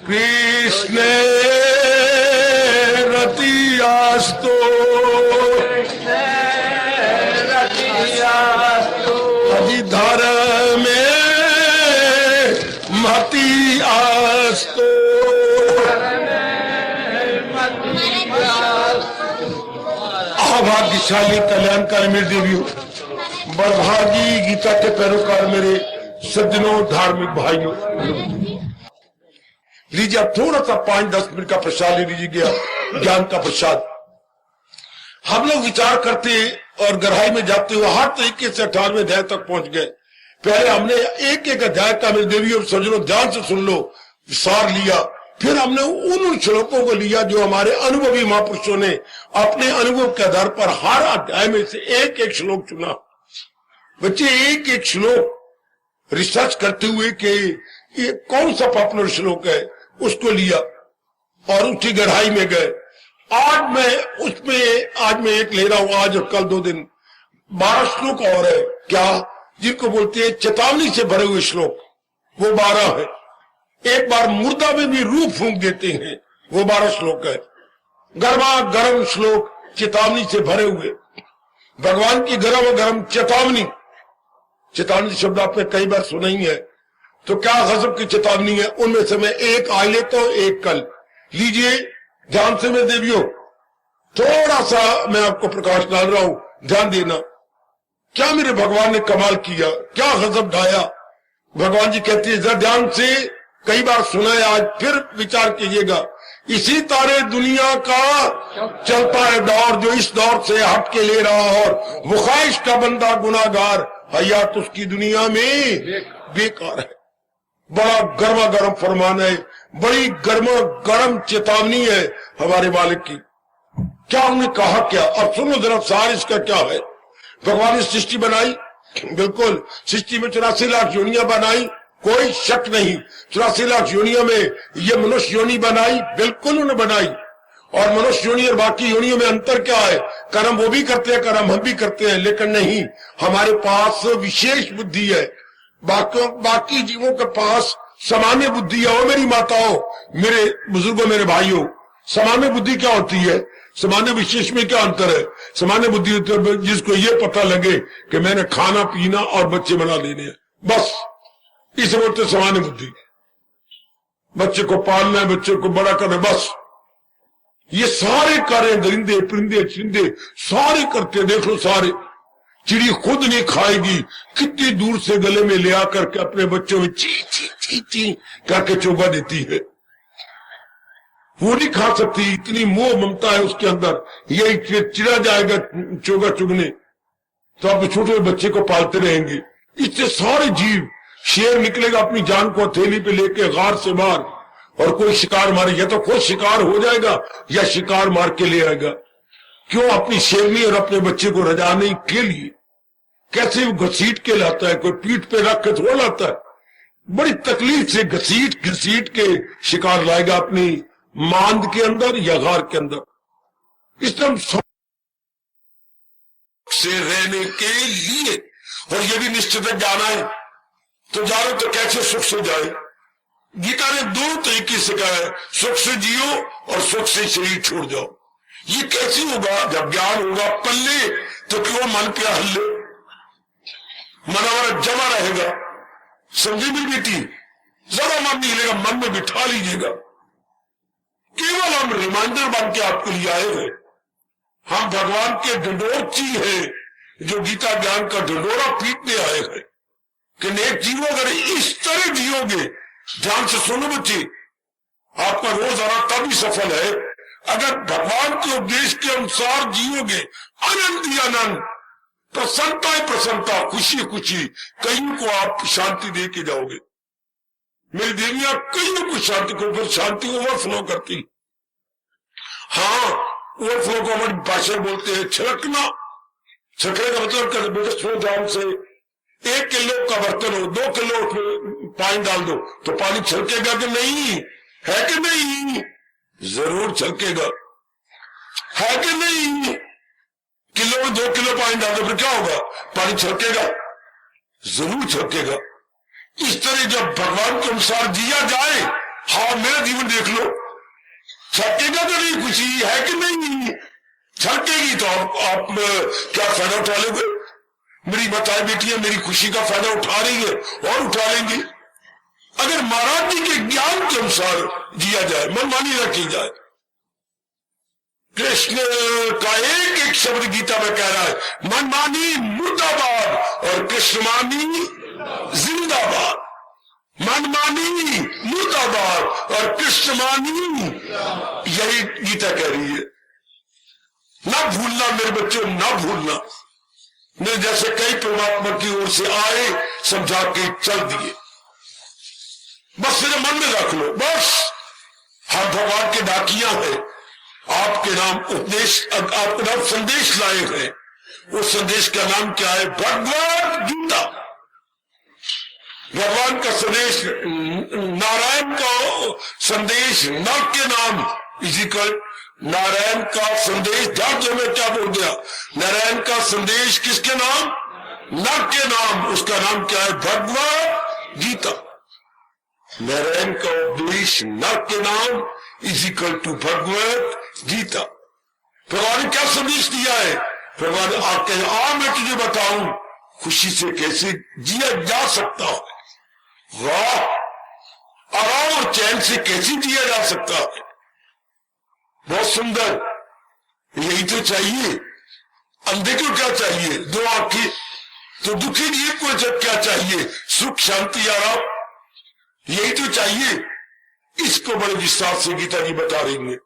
कृष्ण रतियास्तो अधिधर्म मति आस्तो। भाग्यशाली कल्याणकारी मेरी देवियों, बड़भागी गीता के पैरोकार मेरे सज्जनों, धार्मिक भाइयों, लीजिए आप थोड़ा सा 5-10 मिनट का प्रसाद ले लीजिएगा, ज्ञान का प्रसाद। हम लोग विचार करते और गहराई में जाते हुए हर तरीके से 18वें अध्याय तक पहुंच गए। पहले हमने एक एक अध्याय का मेरे देवियों सज्जनों ध्यान से सुन लो सार लिया, फिर हमने उन श्लोकों को लिया जो हमारे अनुभवी महापुरुषों ने अपने अनुभव के आधार पर हर अध्याय में से एक एक श्लोक चुना। बच्चे एक एक श्लोक रिसर्च करते हुए कि ये कौन सा पॉपुलर श्लोक है उसको लिया और उसकी गहराई में गए। आज मैं एक ले रहा हूं, आज और कल 2 दिन 12 श्लोक और है क्या, जिनको बोलते हैं चेतावनी से भरे हुए श्लोक, वो 12 है। एक बार मुर्दा में भी रूह फूंक देते हैं, वो 12 श्लोक है। गर्मा गर्म श्लोक चेतावनी से भरे हुए, भगवान की गर्म गर्म चेतावनी। चेतावनी शब्द आपने कई बार सुना ही है, तो क्या गजब की चेतावनी है। उनमें से मैं एक आज लेता हूं, एक कल। लीजिए ध्यान से मेरे देवियों, थोड़ा सा मैं आपको प्रकाश डाल रहा हूं, ध्यान देना। क्या मेरे भगवान ने कमाल किया, क्या गजब ढाया। भगवान जी कहते हैं जरा ध्यान से, कई बार सुना है, आज फिर विचार कीजिएगा। इसी तारे दुनिया का चलता है दौर, जो इस दौर से हट के ले रहा, और वो ख्वाहिश का बंदा गुनाहगार, हयात उसकी दुनिया में बेकार है। बड़ा गर्मा गर्म फरमान है, बड़ी गर्मा गर्म चेतावनी है हमारे मालिक की। क्या उन्होंने कहा क्या, अब सुनो जरा सार इसका क्या है। भगवान ने सृष्टि बनाई, बिल्कुल सृष्टि में 84 लाख योनियां बनाई, कोई शक नहीं। 84 लाख योनियों में ये मनुष्य योनि बनाई, बिल्कुल उन्होंने बनाई। और मनुष्य योनि और बाकी योनियों में अंतर क्या है, कर्म वो भी करते हैं, कर्म हम भी करते हैं, लेकिन नहीं, हमारे पास विशेष बुद्धि है, बाकी जीवों के पास सामान्य बुद्धि है। और मेरी माताओं, मेरे बुजुर्गों, मेरे भाइयों, सामान्य बुद्धि क्या होती है, सामान्य विशेष में क्या अंतर है। सामान्य बुद्धि जिसको ये पता लगे कि मैंने खाना पीना और बच्चे बना लेने हैं, बस इसे बोलते सामान्य बुद्धि। बच्चे को पालना है, बच्चे को बड़ा करना है, बस ये सारे कार्य दरिंदे परिंदे चिंदे सारे करते। देख लो सारे, चिड़ी खुद नहीं खाएगी, कितनी दूर से गले में ले आकर के अपने बच्चों में ची ची ची ची करके चोगा देती है। वो नहीं खा सकती, इतनी मोह ममता है उसके अंदर। यही चिड़ा जाएगा चोगा चुगने, तो आप छोटे बच्चे को पालते रहेंगे। इससे सारे जीव, शेर निकलेगा अपनी जान को हथेली पे लेके गार से बाहर, और कोई शिकार मारे, या तो खुद शिकार हो जाएगा या शिकार मार के ले आएगा। क्यों, अपनी शेरनी और अपने बच्चे को रजाने के लिए। कैसे वो घसीट के लाता है, कोई पीठ पे रख के थोड़ा लाता है, बड़ी तकलीफ से घसीट घसीट के शिकार लाएगा अपनी मांद के अंदर या गार के अंदर। इसलिए से रहने के लिए, और ये भी निश्चित है जाना है तो जानो, तो कैसे सुख से जाए। गीता ने 2 तरीके से कहा है, सुख से जियो और सुख से शरीर छोड़ जाओ। ये कैसे होगा, जब ज्ञान होगा पल्ले तो क्यों मन पे हल्ले, मन हमारा जमा रहेगा। समझी मेरी बेटी, जरा मन नहीं लेगा, मन में बिठा लीजिएगा। केवल हम रिमाइंडर बन के आपके लिए आए हैं। हम भगवान के ढंढोरची हैं, जो गीता ज्ञान का ढंढोरा पीटने आए हैं कि नेक जीवो, अगर इस तरह जियोगे, ध्यान से सुनो बच्चे, आपका रोजाना तभी सफल है अगर भगवान के उपदेश के अनुसार जियोगे। आनंद ही आनंद, प्रसन्नता ही प्रसन्नता, खुशी खुशी, कईयों को आप शांति दे के जाओगे। मेरी देवियां कईयों को शांति को, फिर शांति ओवरफ्लो करती। हाँ, ओवरफ्लो को हमारी भाषा बोलते हैं छलकना। छलकने का मतलब क्या, बेटे सुनो ध्यान से, 1 किलो का बर्तन हो, 2 किलो पानी डाल दो तो पानी छलकेगा कि नहीं, है कि नहीं, जरूर छलकेगा, है कि नहीं। किलो में 2 किलो पानी डाल दो, फिर क्या होगा, पानी छलकेगा, जरूर छलकेगा। इस तरह जब भगवान के अनुसार जिया जाए, हाँ मेरे जीवन देख लो, छटकेगा तो नहीं, खुशी है कि नहीं, छटकेगी तो आप क्या फायदा उठा लोगे। मेरी माताएं बेटियां मेरी खुशी का फायदा उठा रही है और उठा लेंगी। अगर महाराज जी के ज्ञान के अनुसार जिया जाए, मनमानी न की जाए। कृष्ण का एक एक शब्द गीता में कह रहा है, मनमानी मुर्दाबाद और कृष्णमानी जिंदाबाद। मनमानी मुर्दाबाद और कृष्णमानी, यही गीता कह रही है। ना भूलना मेरे बच्चों, ना भूलना। मेरे जैसे कई परमात्मा की ओर से आए, समझा के चल दिए, बस मेरे मन में रख लो। बस हम भगवान के डाकिया हैं, आपके नाम उपदेश, आपके नाम संदेश लाए हैं। उस संदेश का नाम क्या है? भगवद गीता। भगवान का संदेश, नारायण का संदेश, नर के नाम इजिकल नारायण का संदेश। ध्यान जो मैं क्या बोल गया, नारायण का संदेश किसके नाम? नर के नाम। उसका नाम क्या है? भगवद गीता। नारायण का उपदेश नर के नाम इजिकल टू भगवद गीता। भगवान ने क्या संदेश दिया है? भगवान आके मैं तुझे बताऊं खुशी से कैसे जिया जा सकता है। वाह, आराम और चैन से कैसे जिया जा सकता है। बहुत सुंदर, यही तो चाहिए। अंधे को क्या चाहिए? दो आंखें। तो दुखी जीव को जब क्या चाहिए? सुख, शांति, आराम, यही तो चाहिए। इसको बड़े विस्तार से गीता जी बता रही है।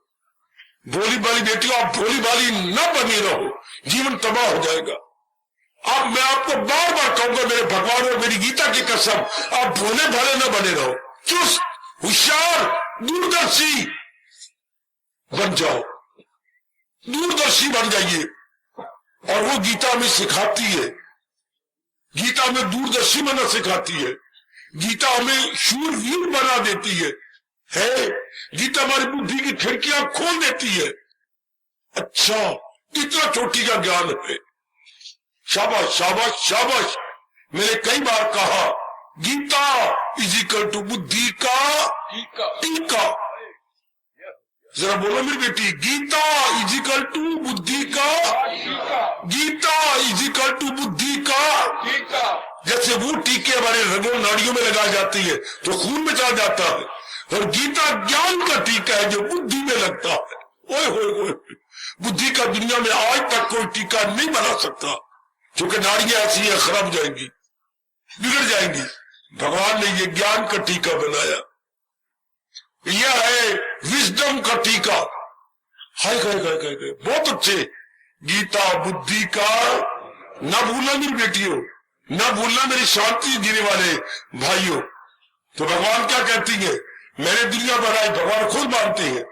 भोली भाली बेटियों, आप भोली भाली न बनी रहो, जीवन तबाह हो जाएगा। अब मैं आपको बार बार कहूंगा, मेरे भगवान और मेरी गीता की कसम, आप भोले भाले न बने रहो, चुस्त, होशियार, दूरदर्शी बन जाओ, दूरदर्शी बन जाइए। और वो गीता में सिखाती है, गीता में दूरदर्शी बनना सिखाती है, गीता हमें शूरवीर बना देती है। गीता हमारी बुद्धि की खिड़कियां खोल देती है। अच्छा, इतना चोटी का ज्ञान है। शाबाश शाबाश शाबाश। मैंने कई बार कहा, गीता इजिकल टू बुद्धि का टीका। जरा बोलो मेरी बेटी, गीता इजिकल टू बुद्धि का, गीता इजिकल टू बुद्धि का। जैसे वो टीके हमारे रगों नाड़ियों में लगाई जाती है तो खून में चला जाता है, और गीता ज्ञान का टीका है जो बुद्धि में लगता है। ओए होए होए, बुद्धि का दुनिया में आज तक कोई टीका नहीं बना सकता, क्योंकि नाड़ियां ऐसी है, खराब जाएंगी, बिगड़ जाएंगी। भगवान ने ये ज्ञान का टीका बनाया। यह है विजडम का टीका। हाय हाय हाय हाय, बहुत अच्छे। गीता बुद्धि का, न भूलना मेरी बेटियों, न भूलना मेरी शांति जीने वाले भाइयों। तो भगवान क्या कहती है? मैंने दुनिया बनाई, भगवान खुद मानते हैं,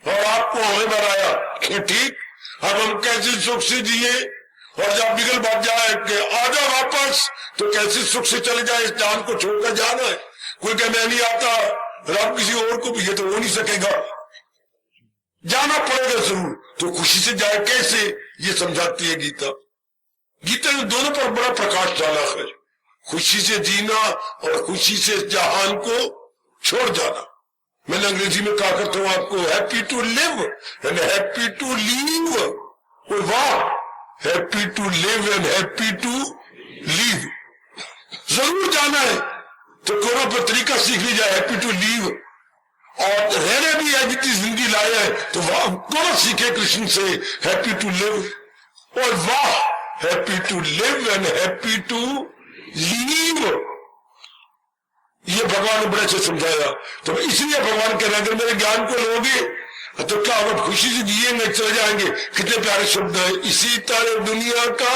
और आपको हमें बनाया। ठीक, अब हम कैसे सुख से जिए, और जब बिगल बात जाए कि आजा वापस, तो कैसे सुख से चले जाए, इस जान को छोड़कर जाना है। कोई कहे मैं नहीं आता, रब किसी और को भी, ये तो हो नहीं सकेगा, जाना पड़ेगा जरूर। तो खुशी से जाए कैसे, ये समझाती है गीता। गीता ने दोनों पर बड़ा प्रकाश डाला है, खुशी से जीना और खुशी से जहान को छोड़ जाना। मैंने अंग्रेजी में कहा करता हूं आपको, happy to live and happy to leave. वाह, happy to live and happy to leave. जरूर जाना है तो कोरोना पर तरीका सीख लीजिए, हैप्पी टू लीव। और रहने भी है, जितनी जिंदगी लाया है तो वाह, कौन सीखे कृष्ण से, हैप्पी टू लिव। और वाह, happy to live and happy to leave. ये भगवान ने बड़े अच्छे समझाया। तो इसलिए भगवान कह रहे हैं, अगर मेरे ज्ञान को लोगे तो क्या होगा? खुशी से जिएंगे, चले जाएंगे। कितने प्यारे शब्द है, इसी तरह दुनिया का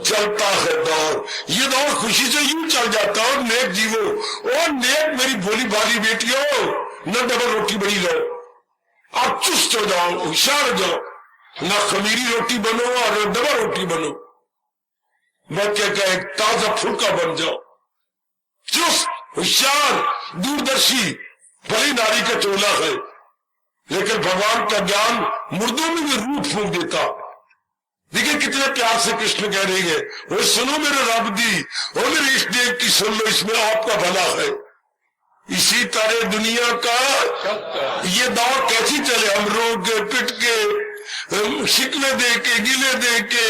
चलता है दौर। ये दौर खुशी से यूं चल जाता है। और नेक जीवो, और नेक मेरी भोली भाली बेटियों, न डबल रोटी बनी रहो, आप चुस्त हो जाओ, होशियार हो जाओ, ना खमीरी रोटी बनो और न डबल रोटी बनो, मैं क्या एक ताजा फुल्का बन जाओ, चुस्त, होशियार, दूरदर्शी। भली नारी का चोला है, लेकिन भगवान का ज्ञान मुर्दों में भी रूप फूंक देता। देखिए कितने प्यार से कृष्ण कह रही है, वो सुनो मेरे रब दी, वो मेरे इष्ट देव की सुन लो, इसमें आपका भला है। इसी तरह दुनिया का ये दौर कैसी चले, हम रोक के पिट के शिकवे दे के गिले दे के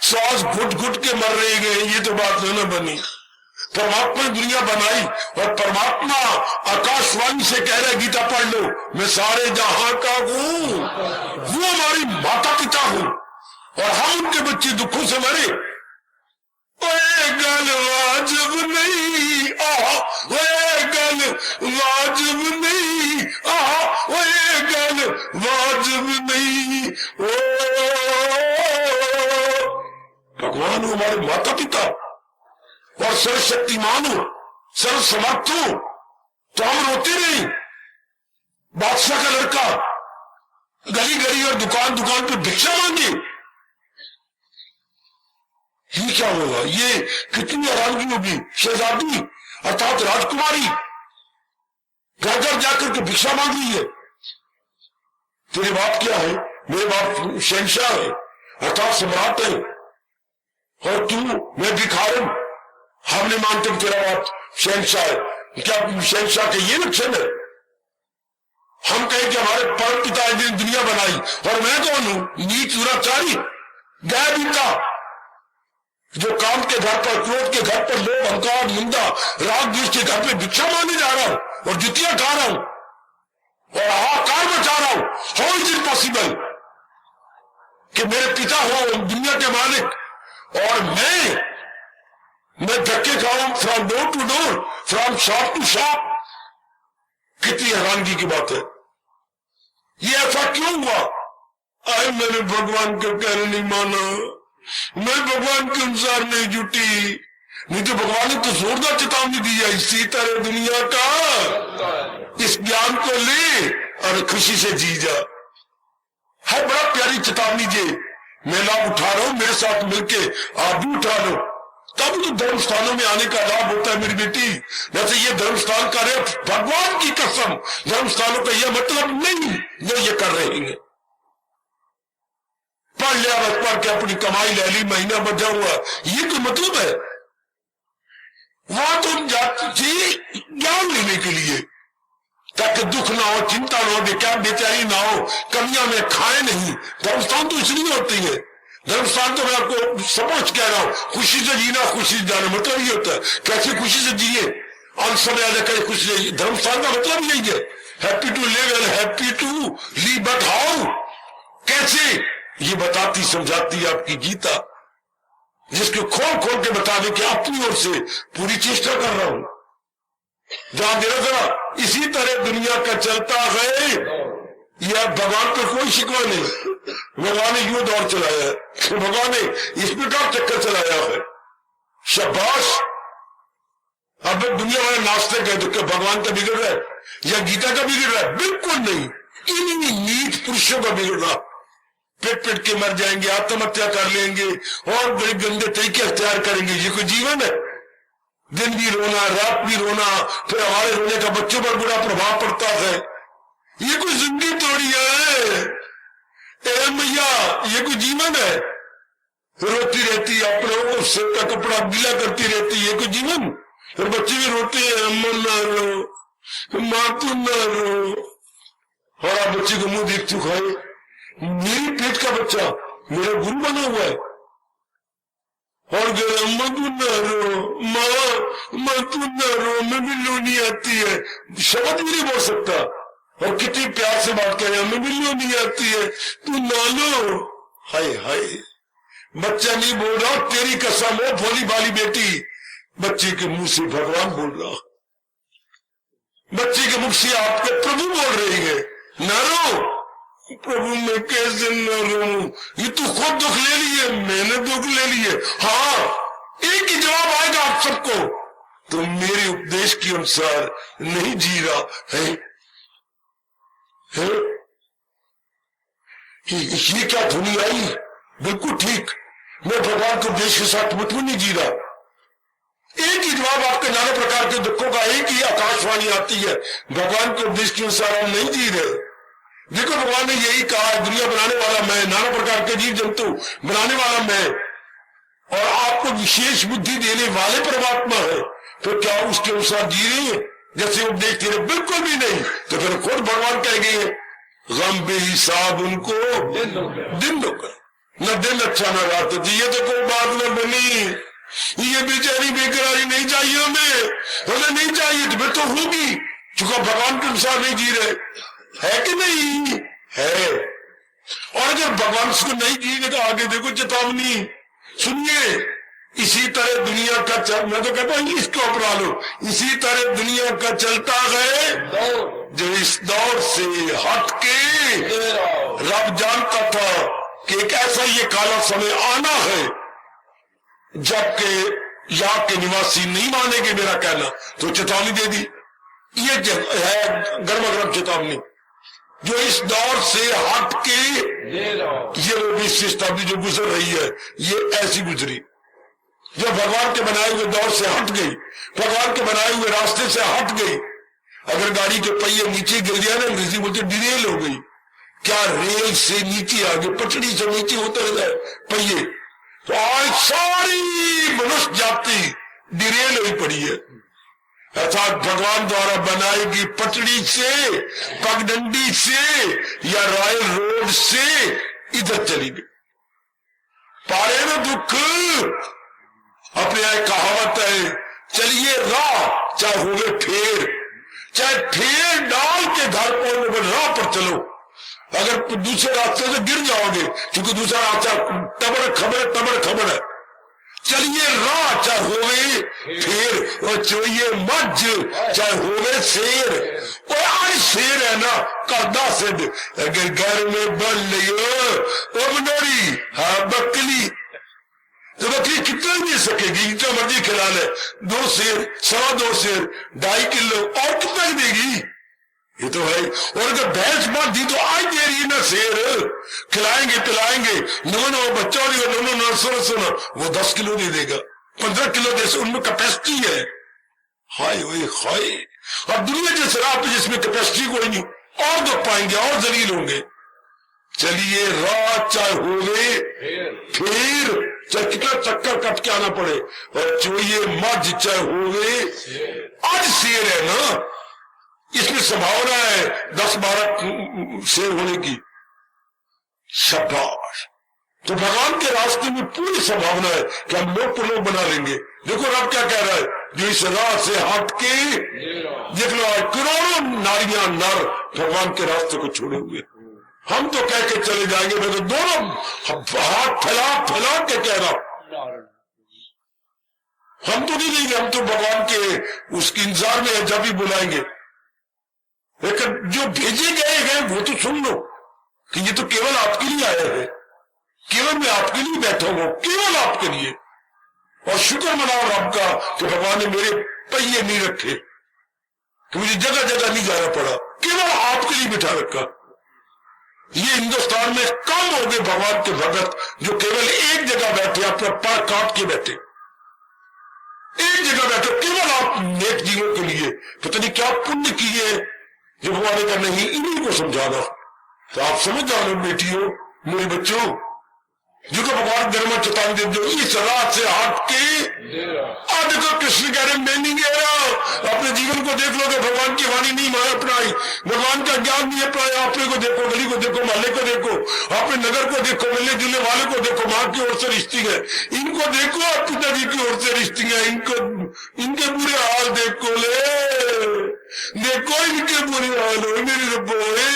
सांस घुट घुट के मर रहे गए, ये तो बात न बनी। परमात्मा ने दुनिया बनाई और परमात्मा आकाशवाणी से कह रहे गीता पढ़ लो, मैं सारे जहां का हूं, वो हमारी माता पिता हूं और हम उनके बच्चे दुखों से मरे। ओए गल वाजिब नहीं आहा, ओए गल वाजिब नहीं आहा, ओए गल वाजिब नहीं। ओ भगवान हो, हमारे माता पिता और सर्वशक्तिमान हो, सर्वसमर्थ हो, तो हम रोते नहीं। बादशाह का लड़का गली गली और दुकान दुकान पे भिक्षा मांगे, ये क्या होगा? ये कितनी हैरानगी होगी। शहजादी अर्थात राजकुमारी घर घर जाकर के भिक्षा मांग रही है। तेरे बाप क्या है? मेरे बाप शहंशाह है अर्थात सम्राट है, और तू मैं भिखारन। हम नहीं मानते कि तेरा बाप शहंशाह है। क्या शहंशाह के ये लक्षण है? हम कहें कि हमारे परम पिता ने दुनिया बनाई और मैं कौन हूं? नीच दुराचारी गाय बीता, जो काम के घर पर, क्रोध के घर पर, लोभ अहंकार निंदा राग द्वेष के घर पे भिक्षा मांगने जा रहा हूं और जुतियां खा रहा हूं और हाहाकार मचा रहा हूं। हाउ इज इट पॉसिबल कि मेरे पिता हो दुनिया के मालिक और मैं धक्के खाऊं from door to door, from shop to shop? कितनी हैरानगी की बात है। ये ऐसा क्यों हुआ? अरे मैंने भगवान का कहना नहीं माना, मैं भगवान के अनुसार नहीं जुटी, नहीं तो भगवान ने तो जोरदार चेतावनी दी है, इसी तरह दुनिया का इस ज्ञान को ले और खुशी से जी जा। है बड़ा प्यारी चेतावनी जी। मैं लाभ उठा रहा हूं, मेरे साथ मिलके आप भी उठा लो, तब तो धर्म स्थानों में आने का लाभ होता है मेरी बेटी। जैसे ये धर्म स्थान का रहे, भगवान की कसम धर्म स्थानों का यह मतलब नहीं जो ये कर रहे हैं। पढ़ लिया बस, पढ़ के अपनी कमाई ले ली, महीना बचा हुआ, ये कोई मतलब है? वहां तुम जाती थी ज्ञान लेने के लिए, ताकि दुख ना हो, चिंता ना हो, बेचारी ना हो, कमियां में खाए नहीं। धर्मस्थान तो इसलिए होती है। धर्मस्थान तो मैं आपको समझ कह रहा हूं, खुशी से जीना, खुशी से जाना, मतलब ये होता है। कैसे खुशी से जिए, अंत समय आने का खुशी से। धर्मस्थान का मतलब यही है, happy to live and happy to leave, but how, कैसे, ये बताती समझाती आपकी गीता, जिसको खोल खोल के बताने की अपनी ओर से पूरी चेष्टा कर रहा हूं। जहां जरा इसी तरह दुनिया का चलता है, यह भगवान पे कोई शिकवा नहीं। भगवान ने यूं दौर चलाया है, भगवान ने इस प्रकार चक्कर चलाया है, शाबाश। अब दुनिया वाले नाचते गए तो क्या भगवान का बिगड़ रहा है या गीता का बिगड़ रहा है? बिल्कुल नहीं, इन्हीं नीच पुरुषों का बिगड़ रहा। पेट पेट के मर जाएंगे, आत्महत्या कर लेंगे और बड़े गंदे तरीके अख्तियार करेंगे। ये कोई जीवन है? दिन भी रोना, रात भी रोना, फिर हमारे रोने का बच्चों पर बुरा प्रभाव पड़ता है। ये कोई जिंदगी थोड़ी है मैया, ये कोई जीवन है? रोती रहती है, अपने सिर का कपड़ा गीला करती रहती है, ये कोई जीवन? फिर बच्चे भी रोते हैं, अम्मा ना रो, माँ तू ना रो, और आप बच्चे को मुंह देख चुकाए। मेरी पेट का बच्चा मेरा गुरु बना हुआ है और अम्मा तू ना रो, माँ तू ना रो, मैं भी लोनी आती है, शब्द भी नहीं बोल सकता और कितनी प्यार से बात कर रहे हैं, हमें भी लोनी आती है, तू ना लो। हाय हाय, बच्चा नहीं बोल रहा, तेरी कसम हो भोली भाली बेटी, बच्चे के मुंह से भगवान बोल रहा, बच्चे के मुख से आपके प्रभु बोल रही है, ना रो। प्रभु मैं कैसे न रो, ये तू खुद दुख ले लिए, मैंने दुख ले लिए। हाँ, एक ही जवाब आएगा आप सबको, तो मेरे उपदेश के अनुसार नहीं जी रहा है, ये क्या धुनी आई? बिल्कुल ठीक, मैं भगवान के उपदेश के साथ मुझमें नहीं जी रहा। एक ही जवाब आपके नाना प्रकार के दुखों का, एक ही आकाशवाणी आती है, भगवान के उपदेश के अनुसार हम नहीं जी रहे। देखो भगवान ने यही कहा है, दुनिया बनाने वाला मैं, नाना प्रकार के जीव जंतु बनाने वाला मैं, और आपको विशेष बुद्धि देने वाले परमात्मा है, तो क्या उसके अनुसार जी रही है? जैसे उपदेश तेरे बिल्कुल भी नहीं, तो फिर खुद भगवान कहेंगे गम बेहिसाब उनको दिन होकर, न दिन अच्छा न रात अच्छी। ये तो कोई बात न बनी, ये बेचारी बेकरारी नहीं चाहिए हमें नहीं चाहिए, तो फिर तो होगी, चूंकि भगवान के अनुसार नहीं जी रहे, है कि नहीं है। और अगर भगवान उसको नहीं जिएंगे तो आगे देखो चेतावनी सुनिए। इसी तरह दुनिया का मैं तो कहता हूं इसको अपना लो, इसी तरह दुनिया का चलता है जो इस दौर से हट के रब जानता था कि एक ऐसा ये काला समय आना है जबकि यहाँ के निवासी नहीं मानेंगे मेरा कहना, तो चेतावनी दे दी। ये है गर्मा गर्म चेतावनी, जो इस दौर से हट के ये 20 शताब्दी जो गुजर रही है ये ऐसी गुजरी, जो भगवान के बनाए हुए दौर से हट गई, भगवान के बनाए हुए रास्ते से हट गई। अगर गाड़ी के पहिए नीचे गिर गया ना, अंग्रेजी बोलते डिरेल हो गई, क्या रेल से नीचे आ गए, पटड़ी से नीचे उतर गए पहिए, तो आज सारी मनुष्य जाति डिरेल हुई पड़ी है। अर्थात भगवान द्वारा बनाई गई पटड़ी से, पगडंडी से या रॉयल रोड से इधर चली गई। पारे में दुख अपने यहाँ कहावत है, चलिए राह चाहे होगे फेर, चाहे फेर डाल के घर पहुंचने पर राह पर चलो, अगर दूसरे रास्ते से गिर जाओगे, क्योंकि दूसरा रास्ता तबड़ खबर है। चलिए राह चाहे होवे फेर और चोइए मज चाहे होवे शेर, और आज शेर है ना करदा सिद्ध, अगर घर में बन लियो मनोरी हाँ बकली, तो बकरी कितना दे सकेगी, जितना मर्जी खिला ले, 2 शेर 2.25 शेर 2.5 किलो और कितना देगी, ये तो है। और अगर भैंस बांधी तो आज दे रही है ना शेर, खिलाएंगे पिलाएंगे, नो बच्चा नो सुनो वो 10 किलो दे देगा, 15 किलो दे, उनमें कैपेसिटी है। हाय ओए हाय, और दुनिया के शराब पे जिसमें कैपेसिटी कोई नहीं, और दुख पाएंगे और जलील होंगे। चलिए रात चाहे होवे फिर, चाहे कितना चक्कर कट के आना पड़े, और चोइए मज चाहे होवे, आज शेर है ना, इसमें संभावना है 10-12 शेर होने की, शाबाश। तो भगवान के रास्ते में पूरी संभावना है कि हम लोग को लोग बना लेंगे। देखो रब क्या कह रहा है, जो इस राह से हट के देख लो, करोड़ों नारियां नर भगवान के रास्ते को छोड़े हुए, हम तो कह के चले जाएंगे, मैं तो दोनों हाथ फैला के कह रहा हूं, हम तो नहीं देंगे, हम तो भगवान के उसके इंतजार में है जब भी बुलाएंगे। लेकिन जो भेजे गए हैं वो तो सुन लो कि ये तो केवल आपके लिए आया है, केवल मैं आपके लिए बैठा हूं, केवल आपके लिए। और शुक्र मनाओ रब का कि भगवान ने मेरे पहिए नहीं रखे, कि मुझे जगह जगह नहीं जाना पड़ा, केवल आपके लिए बिठा रखा। ये हिंदुस्तान में कम हो गए भगवान के भगत जो केवल एक जगह बैठे, अपना पैर काट के बैठे, एक जगह बैठे केवल आप नेक जीवों के लिए, पता नहीं क्या पुण्य किए जो भगवान का नहीं, इन्हीं को समझाना। तो आप समझ जाओ बेटियों मेरे बच्चों, जो भगवान गर्मा चेतावनी दे दो, इस रात से हट के आज देखो कृष्ण कह रहे मैं नहीं कह रहा, अपने जीवन को देख लो कि भगवान की वाणी नहीं माया अपनाई, भगवान का ज्ञान नहीं अपनाया, अपने को देखो, गली को देखो, मोहल्ले को देखो, अपने नगर को देखो, मिलने जुलने वाले को देखो, माँ की ओर से रिश्ती है, इनको देखो, पिताजी की ओर से रिश्ती है, इनके बुरे हाल देखो, देखो इनके बुरे हाल हो मेरी रब्बोए।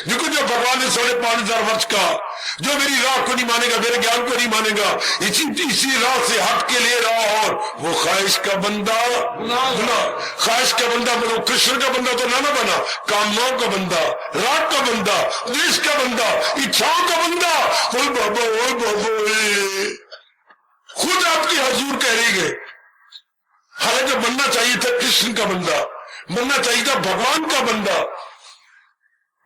देखो जो भगवान ने 5,500 वर्ष का, जो मेरी राह को नहीं मानेगा, मेरे ज्ञान को नहीं मानेगा, इसी राह से हट के ले रहा, और वो ख्वाहिश का बंदा ख्वाहिश का बंदा बनो, कृष्ण का बंदा तो ना बना, कामनाओं का बंदा, राग का बंदा, देश का बंदा, इच्छाओं का बंदा, ओए बाबा खुद आपकी हजूर कह रही गए। हालांकि बनना चाहिए था कृष्ण का बंदा, बनना चाहिए था भगवान का बंदा,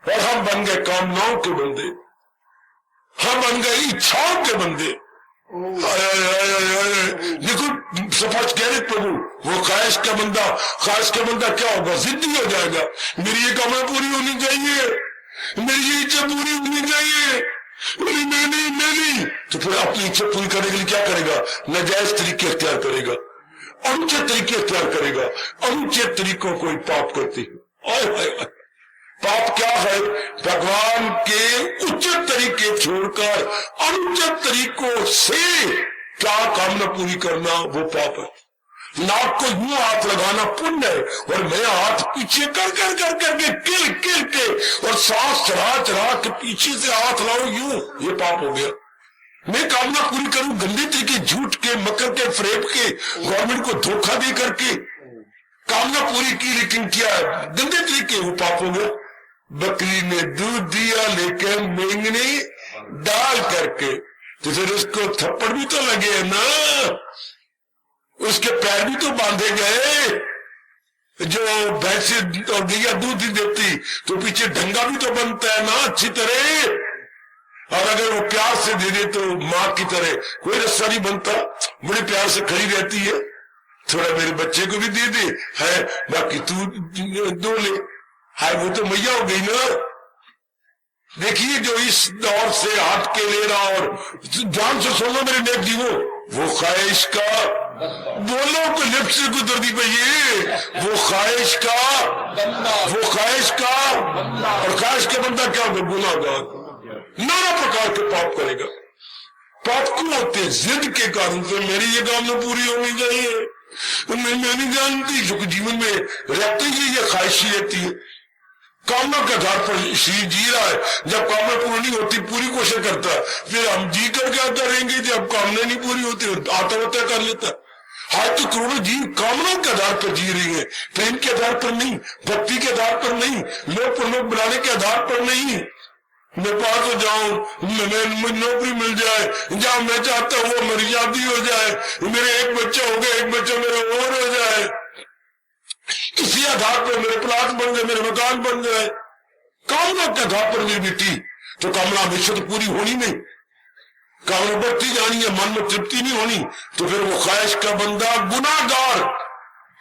और हम बन गए कामनाओं के बंदे, हम बन गए इच्छाओं के बंदे। देखो सफाच कह रहे प्रभु, वो ख्वाहिश का बंदा क्या होगा, जिद्दी हो जाएगा, मेरी ये कामना पूरी होनी चाहिए, मेरी ये इच्छा पूरी होनी चाहिए, मैं नहीं, तो फिर अपनी इच्छा पूरी करने के लिए क्या करेगा, नाजायज तरीके अख्तियार करेगा। अनुचित तरीके इख्तियार करेगा, अनुचित तरीकों को पाप करते हैं। पाप क्या है? भगवान के उचित तरीके छोड़कर अनुचित तरीकों से क्या कामना पूरी करना, वो पाप है। नाक को यूं हाथ लगाना पुण्य है, और मैं हाथ पीछे कर कर कर करके किल किल के और सांस चढ़ा चढ़ा के पीछे से हाथ लाऊं यूं, ये पाप हो गया। मैं कामना पूरी करूं गंदे तरीके, झूठ के, मकर के, फ्रेब के, गवर्नमेंट को धोखा दे करके कामना पूरी की, लेकिन क्या गंदे तरीके, वो पाप हो गया। बकरी ने दूध दिया लेकिन मेंगनी डाल करके, तो फिर उसको थप्पड़ भी तो लगे ना, उसके पैर भी तो बांधे गए। जो भैंस और गैया दूध ही देती तो पीछे ढंगा भी तो बनता है ना अच्छी तरह, और अगर वो प्यार से दे दे तो माँ की तरह कोई रस्सा नहीं बनता, बड़े प्यार से खड़ी रहती है। थोड़ा मेरे बच्चे को भी दे दे है, बाकी तू दो ले, हाय वो तो मैया हो गई ना। देखिए जो इस दौर से हट के ले रहा, और जान से सुनो मेरे नेक जीवो, वो ख्वाहिश का, बोलो को लिप्ट से गुजरती पई, वो ख्वाहिश का, वो ख्वाहिश का, और ख्वाहिश का बंदा क्या होगा? गुनाहगार, नाना प्रकार के पाप करेगा। पाप क्यों होते हैं? जिद के कारण से, मेरी ये कामना पूरी होनी चाहिए, मैं नहीं जानती, जो जीवन में रहते ही ये ख्वाहिशी रहती है। कामना के आधार पर शरीर जी रहा है, जब कामना पूरी नहीं होती पूरी कोशिश करता है, फिर हम जी कर क्या करेंगे जब कामना नहीं पूरी होती, आता होता कर लेता। आज तो करोड़ों जीव कामना के आधार पर जी रही है, प्रेम के आधार पर नहीं, भक्ति के आधार पर नहीं, लोग प्रलोक बनाने के आधार पर नहीं। मैं पास हो जाऊं, मुझे नौकरी मिल जाए, जहां मैं चाहता हूँ मेरी शादी हो जाए, मेरे एक बच्चा हो गया, एक बच्चा मेरा और हो जाए, इसी आधार पर मेरे प्लाट बन गए, मेरे मकान बन गए। कामना के आधार पर मेरी बेटी, तो कामना हमेशा तो पूरी होनी नहीं, कामना बढ़ती जानी है, मन में तृप्ति नहीं होनी, तो फिर वो ख्वाहिश का बंदा गुनाहगार,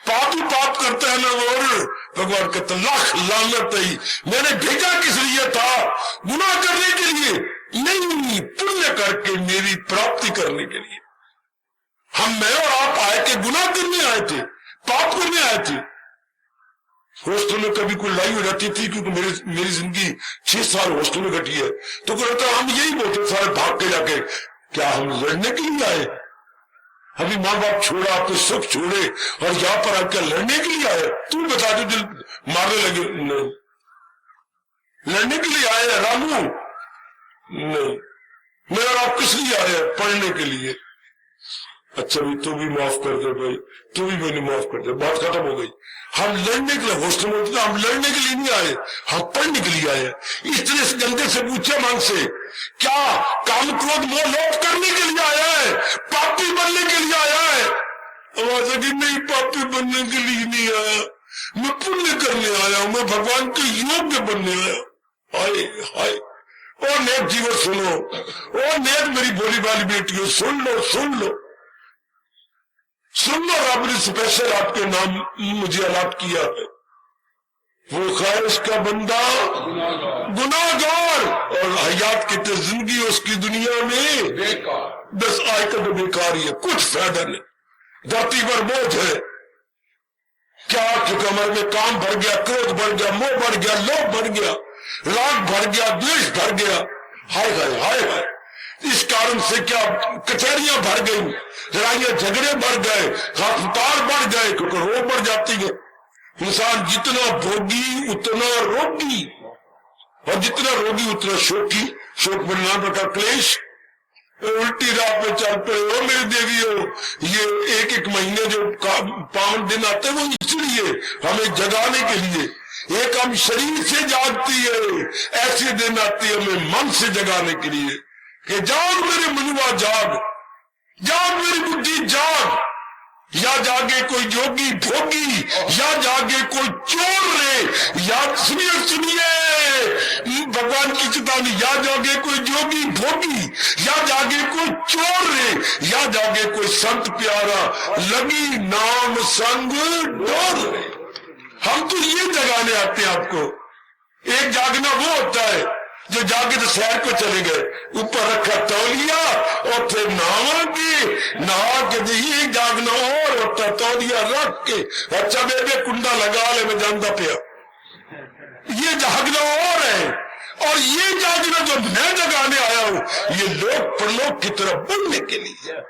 पाप ही पाप करता है ना। और भगवान कहता लाख लानत ही, मैंने भेजा किस लिए था? गुनाह करने के लिए नहीं, पुण्य करके मेरी प्राप्ति करने के लिए। हम, मैं और आप आए थे गुनाह करने आए थे, पाप करने आए थे। हॉस्टल में कभी कोई लड़ाई हो जाती थी, क्योंकि मेरी जिंदगी 6 साल हॉस्टल में कटी है, तो कहता हम यही बोलते सारे भाग के जाके, क्या हम लड़ने के लिए आए? अभी माँ बाप छोड़ा, आपने सुख छोड़े, और यहाँ पर आकर लड़ने के लिए आए? तू बता दो, दिल मारने लगे? नहीं। लड़ने के लिए आए रामू? नहीं। मेरा आप किस लिए आए? पढ़ने के लिए। अच्छा भाई तू भी माफ कर दे भाई, तू भी मैंने माफ कर दे, बात खत्म हो गई। हम लड़ने के लिए हॉस्टल में होते, हम लड़ने के लिए नहीं आए, हम पढ़ने के लिए आए। इस तरह से गंदे से पूछे मन से, क्या काम क्रोध मोह लोभ करने के लिए आया है? पापी बनने के लिए आया है? आवाज है कि नहीं, पापी बनने के लिए नहीं आया, मैं पुण्य करने आया हूं, मैं भगवान के योग्य बनने आया। हाय हाय, और नेक जीवन सुनो, और नेक मेरी बोली वाली बेटियों सुन लो, सुन लो, सुन लो, रब ने स्पेशल आपके नाम मुझे अलाट किया है। वो ख्वाहिश का बंदा गुनाहगार, और हयात की तो जिंदगी उसकी दुनिया में बेकार, बस आयकर तो बेकार ही है, कुछ फायदा नहीं। धरती पर बोझ है क्या? क्योंकि हमारे में काम भर गया, क्रोध भर गया, मोह बढ़ गया, लोभ बढ़ गया, राग भर गया, द्वेष भर गया। हाय हाय हाय हाय, इस कारण से क्या कचहरियां भर गई, लड़ाइयां झगड़े बढ़ गए, हस्पताल बढ़ गए, क्योंकि रोग बढ़ जाती है। इंसान जितना भोगी उतना रोगी, और जितना रोगी उतना शोकी, शोक में नाना प्रकार क्लेश, उल्टी राह पे चल पड़े। वो मेरी देवी हो, ये एक एक महीने जो पावन दिन आते हैं वो इसलिए हमें जगाने के लिए, एक हम शरीर से जागती है, ऐसे दिन आती है हमें मन से जगाने के लिए कि जाग मेरे मनुआ जाग, जाग मेरी बुद्धि जाग, या जागे कोई जोगी भोगी, या जागे कोई चोर रे, या सुनिए सुनिए भगवान की चेतावनी, या जागे कोई जोगी भोगी, या जागे कोई चोर रे, या जागे कोई संत प्यारा, लगी नाम संग डोर रे। हम तो ये जगाने आते हैं आपको। एक जागना वो होता है, जो जाके तो शहर को चले गए, ऊपर रखा तौलिया और फिर नहावांगे, नहा के ये जागना और होता तौलिया रख के अच्छा बेबे कुंडा लगा ले मैं जानता पिया, ये जागना और है। और ये जागना जो मैं जगाने आया हूं ये लोग परलोक की तरफ बढ़ने के लिए।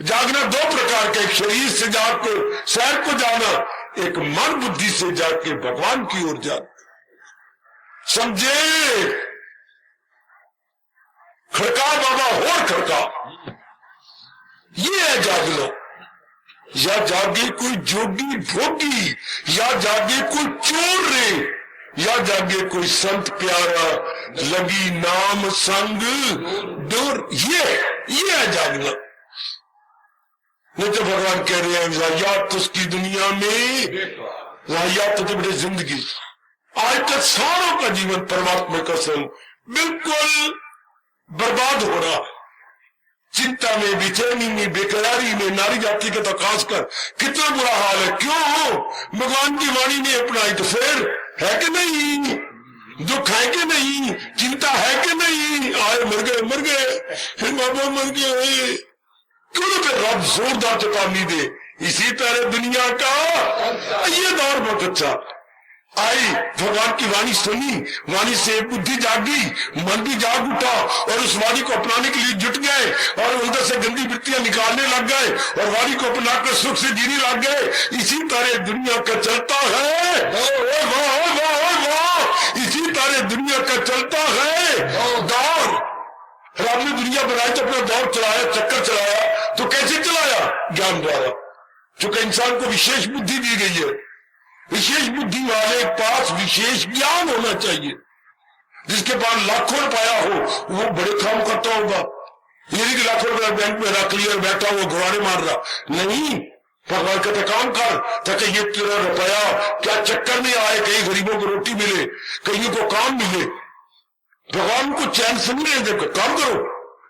जागना दो प्रकार का, एक शरीर से जाग के शहर को जाना, एक मन बुद्धि से जाग के भगवान की ओर जाना। समझे? खड़का बाबा और खड़का, ये है जागना। या जागे कोई जोगी भोगी, या जागे कोई चोर रे, या जागे कोई संत प्यारा, लगी नाम संग डोर। ये है जागना। नहीं तो भगवान कह रहे हैं वाहियात उसकी दुनिया में, वाहियात तो बेटे जिंदगी। आज तक सारों का जीवन परमात्मा का संग बिल्कुल बर्बाद हो रहा है। चिंता में, बेचैनी में, बेकरारी में, नारी जाति का तो खासकर कितना बुरा हाल है। क्यों? भगवान की वाणी ने अपनाई तो फिर है कि नहीं? दुख है कि नहीं? चिंता है कि नहीं? आए मर गए, मर गए, बाबा मर गए। क्यों ना फिर रब जोरदार चेतावनी दे। इसी तरह दुनिया का ये दौर बहुत अच्छा आई, भगवान की वाणी सुनी, वाणी से बुद्धि जागी, मन भी जाग उठा और उस वाणी को अपनाने के लिए जुट गए और अंदर से गंदी वृत्तियां निकालने लग गए और वाणी को अपनाकर सुख से जीने लग गए। इसी तरह दुनिया का चलता है। इसी तरह दुनिया का चलता है दौर। रब ने दुनिया बनाई तो अपना दौर चलाया, चक्कर चलाया, तो कैसे चलाया? ज्ञान द्वारा। चूंकि इंसान को विशेष बुद्धि दी गई है, विशेष बुद्धि वाले के पास विशेष ज्ञान होना चाहिए। जिसके पास लाखों रुपया हो वो बड़े काम करता होगा, ये नहीं कि लाखों रुपया बैंक में रख लिया बैठा हुआ घुराने मार रहा। नहीं, भगवान कहते काम कर ताकि ये तेरा रुपया क्या चक्कर में आए, कहीं गरीबों को रोटी मिले, कहीं को काम मिले। भगवान को चैन से नहीं रहे, देखो काम करो।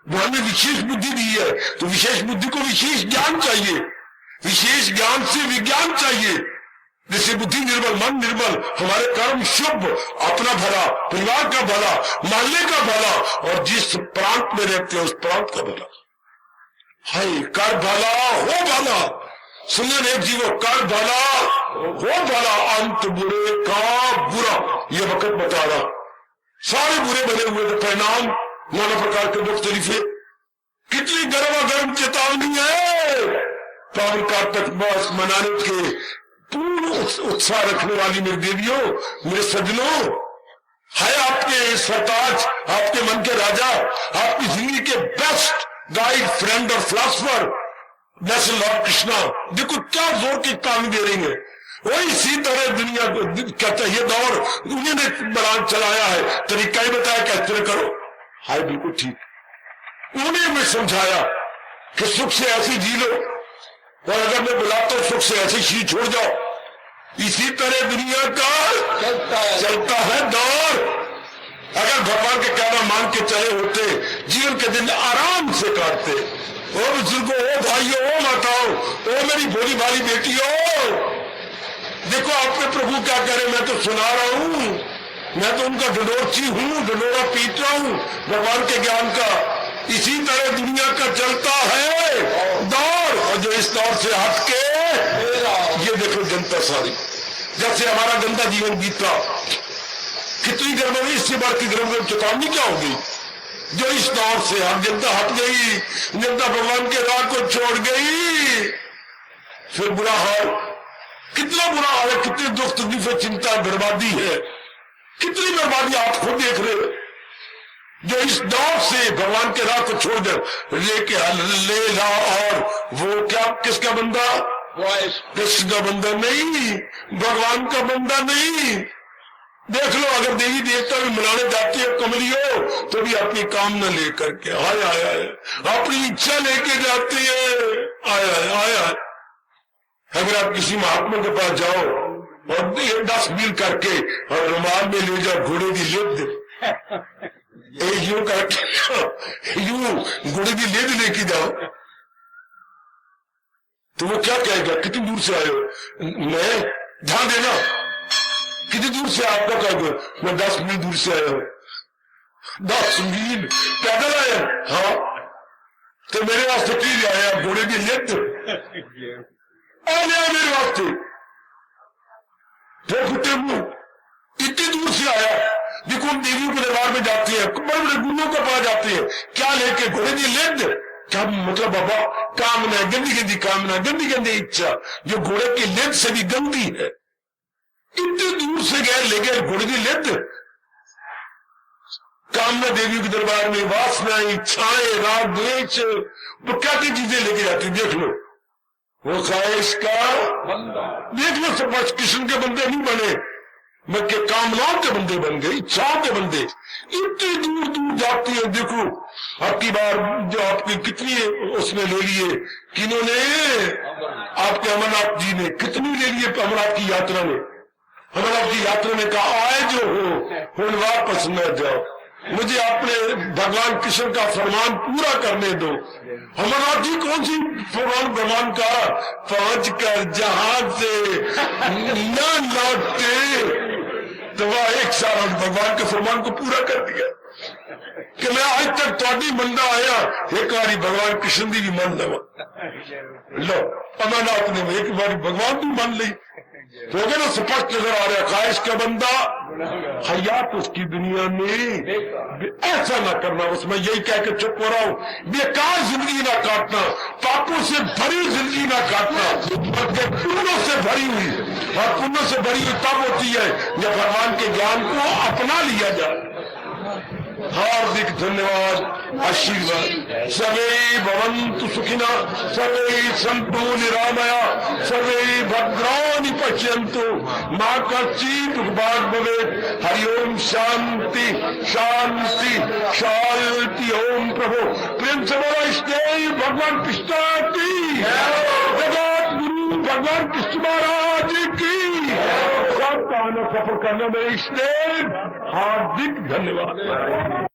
भगवान ने विशेष बुद्धि दी है तो विशेष बुद्धि को विशेष ज्ञान चाहिए, विशेष ज्ञान से विज्ञान चाहिए। जैसे बुद्धि निर्मल, मन निर्मल, हमारे कर्म शुभ, अपना भला, परिवार का भला, मोहल्ले का भला और जिस प्रांत में रहते हैं उस प्रांत का भला। हाय कर भला हो भला, सुनने एक जीवो कर भला हो भला, अंत बुरे का बुरा। ये वक्त बता रहा, सारे बुरे बने हुए थे, परिणाम नाना प्रकार के दुख तकलीफे। कितनी गर्मा-गर्म चेतावनी है। पावन कार्तिक मास मनाने के पूर्ण उत्साह रखने वाली मेरी देवियों, मेरे सज्जनों, है आपके सरताज, आपके मन के राजा, आपकी जिंदगी के बेस्ट गाइड, फ्रेंड और फिलोसफर नेशनल लॉर्ड कृष्णा। देखो क्या जोर की काम दे रही है। वही इसी तरह दुनिया को कहता है ये दौर उन्हीं ने बलान चलाया है, तरीका ही बताया कैसे तरह करो। हाय बिल्कुल ठीक। उन्हें मैं समझाया कि सुख से ऐसी जी लो और अगर मैं बुलाता हूं सुख से ऐसे ही छोड़ जाओ। इसी तरह दुनिया का चलता है दौर। अगर भगवान के कहना मान के चले होते, जीवन के दिन आराम से काटते। ओ बुजुर्गो, ओ भाइयों, ओ माताओं, ओ मेरी भोली भाली बेटियों, देखो आपके प्रभु क्या करे। मैं तो सुना रहा हूं, मैं तो उनका ढिंडोरची हूं, ढिंडोरा पीट रहा हूं भगवान के ज्ञान का। इसी तरह दुनिया का चलता है दौर और जो इस दौर से हटके, ये देखो जनता सारी जैसे हमारा गंदा जीवन बीता, कितनी गर्म हुई, इससे बढ़ की गर्म चेतावनी क्या होगी। जो इस दौर से हम जनता हट गई, जनता भगवान के राह को छोड़ गई, फिर बुरा हाल, कितना बुरा हाल है, कितनी दुख तकलीफें, चिंता, बर्बादी है, कितनी बर्बादी आप खुद देख रहे हो। जो इस दौर से भगवान के राह को छोड़ दे लेके लेला, और वो क्या किसका बंदा, कृष्ण का बंदा नहीं, भगवान का बंदा नहीं। देख लो, अगर देवी देवता भी मनाने जाते हो कमलियो तो भी अपनी कामना लेकर के आया अपनी इच्छा लेके जाते हैं। आया अगर आप किसी महात्मा के पास जाओ और 10 मील करके और रुमाल में ले जाओ, घोड़े की लेप दे, यूं करके यूं घोड़े की लेप लेके जाओ, तो वो क्या कहेगा, कितनी दूर से आए हो। मैं ध्यान देना, कितनी दूर से आपका कहोगे, मैं 10 मील दूर से आया हूं। 10 मील पैदल आए। हाँ तो मेरे वास्ते की ले आया? घोड़े की लिट आ लिया मेरे वास्ते। फुटे मुंह इतनी दूर से आया। देखो हम देवियों के दरबार में जाते हैं, बड़े बड़े गुरुओं के पास जाते हैं, क्या लेके? घोड़े की लिट। क्या मतलब बाबा? कामना, गंदी गंदी कामना, गंदी गंदी इच्छा जो घोड़े की लिट से भी गंदी है। इतनी दूर से गए ले गए घोड़े की लिट। कामना देवियों के दरबार में वासनाएं, इच्छाएं, राग द्वेष, वो क्या क्या चीजें लेके जाती? देख लो वो ख्वाहिश का देख लो। सब कृष्ण के बंदे नहीं बने, बल्कि कामनाओं के बंदे बन गए, इच्छाओं के बंदे। इतनी दूर दूर जाती है। देखो आपकी बार जो आपकी कितनी उसने ले लिए, किन्होंने? आपके अमरनाथ जी ने कितनी ले लिए अमरनाथ की यात्रा में। अमरनाथ की यात्रा में कहा आए जो हो वापस न जाओ, मुझे अपने भगवान कृष्ण का फरमान पूरा करने दो। अमरनाथ जी कौन सी फरमान का? पहुंच कर जहां से न लौटे तो वह एक साल भगवान के फरमान को पूरा कर दिया कि मैं आज तक थोड़ी मंदा आया, एक बारी भगवान कृष्ण की भी मन लो। अमरनाथ ने एक बारी भगवान भी मान ली। तो ना स्पष्ट नजर आ रहा है ख्वाहिश का बंदा हयात उसकी दुनिया में ऐसा ना करना। उसमें यही कह के चुप हो रहा हूं, बेकार जिंदगी ना काटना, पापों से भरी जिंदगी ना काटना, बल्कि पुण्यों से भरी हुई। और पुण्यों से भरी हुई तब होती है जब भगवान के ज्ञान को अपना लिया जाए। हार्दिक धन्यवाद, आशीर्वाद। सर्वे भवन्तु सुखिना, सर्वे सन्तु निरामया, सर्वे भद्राणि पश्यन्तु, मा कश्चित् दुःखभाग् भवेत्। हरि ओम शांति शांति शांति। ओम प्रभु प्रेम से बोलो इष्टदेव भगवान कृष्ण की, जगत गुरु भगवान कृष्ण महाराज की। सबका सफर करने में इष्टदेव हार्दिक धन्यवाद।